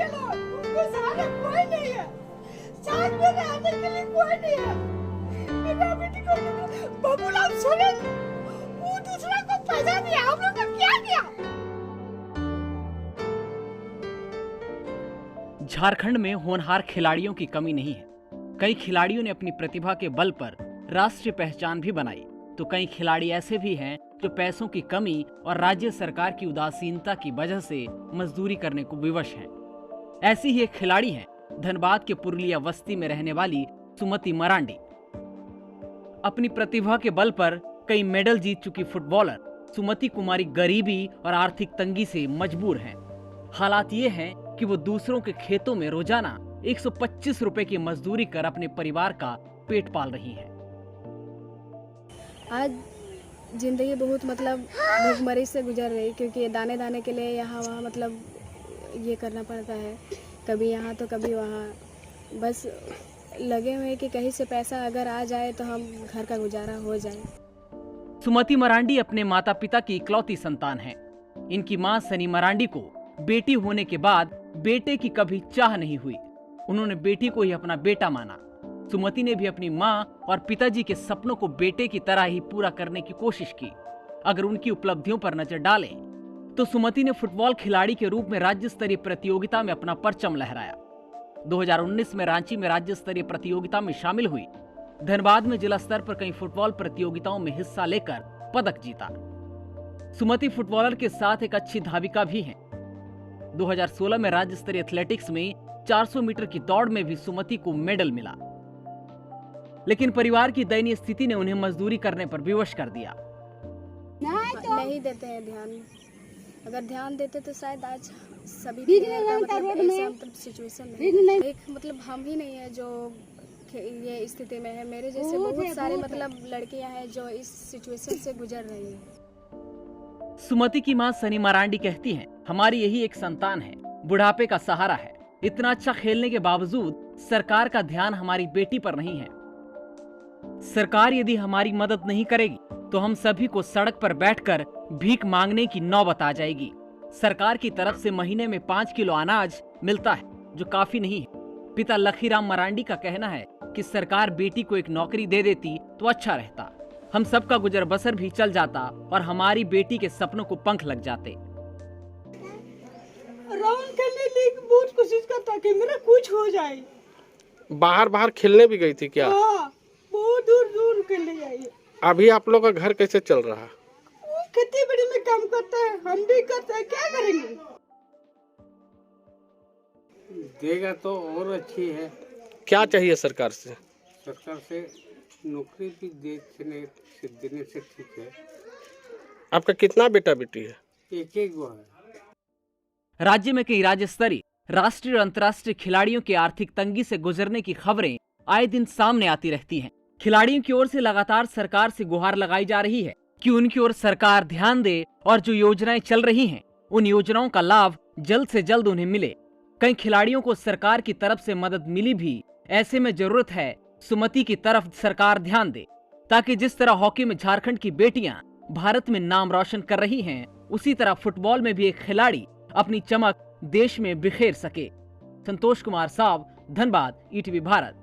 के लोग, उनको सहारा कोई नहीं है, साथ में रहने के लिए कोई नहीं है। मेरा बेटी को बबूलाल सोरेन वो दूसरा को पैसा दिया, हम लोग ने क्या किया? झारखंड में होनहार खिलाड़ियों की कमी नहीं है। कई खिलाड़ियों ने अपनी प्रतिभा के बल पर राष्ट्रीय पहचान भी बनाई, तो कई खिलाड़ी ऐसे भी हैं जो पैसों की कमी और राज्य सरकार की उदासीनता की वजह से मजदूरी करने को विवश हैं। ऐसी ही एक खिलाड़ी हैं धनबाद के पुरलिया बस्ती में रहने वाली सुमति मरांडी। अपनी प्रतिभा के बल पर कई मेडल जीत चुकी फुटबॉलर सुमति कुमारी गरीबी और आर्थिक तंगी से मजबूर हैं। हालात ये हैं कि वो दूसरों के खेतों में रोजाना 125 रुपए की मजदूरी कर अपने परिवार का पेट पाल रही हैं। आज ज़िंदगी बहुत भूखमरी से गुजर रही, क्योंकि दाने दाने के लिए यहाँ वहाँ ये करना पड़ता है, कभी यहाँ तो कभी वहाँ। बस लगे हुए कि कहीं से पैसा अगर आ जाए तो हम घर का गुजारा हो जाए। सुमति मरांडी अपने माता पिता की इकलौती संतान हैं। इनकी मां सनी मरांडी को बेटी होने के बाद बेटे की कभी चाह नहीं हुई। उन्होंने बेटी को ही अपना बेटा माना। सुमति ने भी अपनी मां और पिताजी के सपनों को बेटे की तरह ही पूरा करने की कोशिश की। अगर उनकी उपलब्धियों पर नजर डालें तो सुमति ने फुटबॉल खिलाड़ी के रूप में राज्य स्तरीय प्रतियोगिता में अपना परचम लहराया। 2019 में रांची में राज्य स्तरीय प्रतियोगिता में शामिल हुई। धनबाद में जिला स्तर पर कई फुटबॉल प्रतियोगिताओं में हिस्सा लेकर पदक जीता। सुमति फुटबॉलर के साथ एक अच्छी धाविका भी हैं। 2016 में राज्य स्तरीय एथलेटिक्स में 400 मीटर की दौड़ में भी सुमति को मेडल मिला, लेकिन परिवार की दयनीय स्थिति ने उन्हें मजदूरी करने पर विवश कर दिया। नहीं देते हैं ध्यान, अगर ध्यान देते तो शायद आज सभी सिचुएशन में एक हम ही नहीं है जो ये स्थिति में है। मेरे जैसे बहुत सारे लड़कियां हैं जो इस सिचुएशन से गुजर रही हैं। सुमति की मां सनी मरांडी कहती हैं, हमारी यही एक संतान है, बुढ़ापे का सहारा है। इतना अच्छा खेलने के बावजूद सरकार का ध्यान हमारी बेटी पर नहीं है। सरकार यदि हमारी मदद नहीं करेगी तो हम सभी को सड़क पर बैठकर भीख मांगने की नौबत आ जाएगी। सरकार की तरफ से महीने में 5 किलो अनाज मिलता है, जो काफी नहीं है। पिता लखीराम मरांडी का कहना है कि सरकार बेटी को एक नौकरी दे देती तो अच्छा रहता, हम सबका गुजर बसर भी चल जाता और हमारी बेटी के सपनों को पंख लग जाते। राउंड करने की बहुत कोशिश करता कि मेरा कुछ हो जाए। बाहर खेलने भी गई थी क्या? हाँ, बहुत दूर खेलने गई। अभी आप लोग का घर कैसे चल रहा है? वो खेती बाड़ी में काम करता है, हम भी करते हैं, क्या करेंगे? देगा तो और अच्छी है। क्या चाहिए सरकार से? सरकार से नौकरी भी देने से ठीक है। आपका कितना बेटा बेटी है? एक गो है। राज्य में कई राज्य स्तरीय, राष्ट्रीय और अंतर्राष्ट्रीय खिलाड़ियों की आर्थिक तंगी से गुजरने की खबरें आए दिन सामने आती रहती हैं। खिलाड़ियों की ओर से लगातार सरकार से गुहार लगाई जा रही है कि उनकी ओर सरकार ध्यान दे और जो योजनाएं चल रही हैं, उन योजनाओं का लाभ जल्द से जल्द उन्हें मिले। कई खिलाड़ियों को सरकार की तरफ से मदद मिली भी। ऐसे में जरूरत है सुमति की तरफ सरकार ध्यान दे, ताकि जिस तरह हॉकी में झारखंड की बेटियां भारत में नाम रोशन कर रही हैं, उसी तरह फुटबॉल में भी एक खिलाड़ी अपनी चमक देश में बिखेर सके। संतोष कुमार साव, धनबाद, ईटीवी भारत।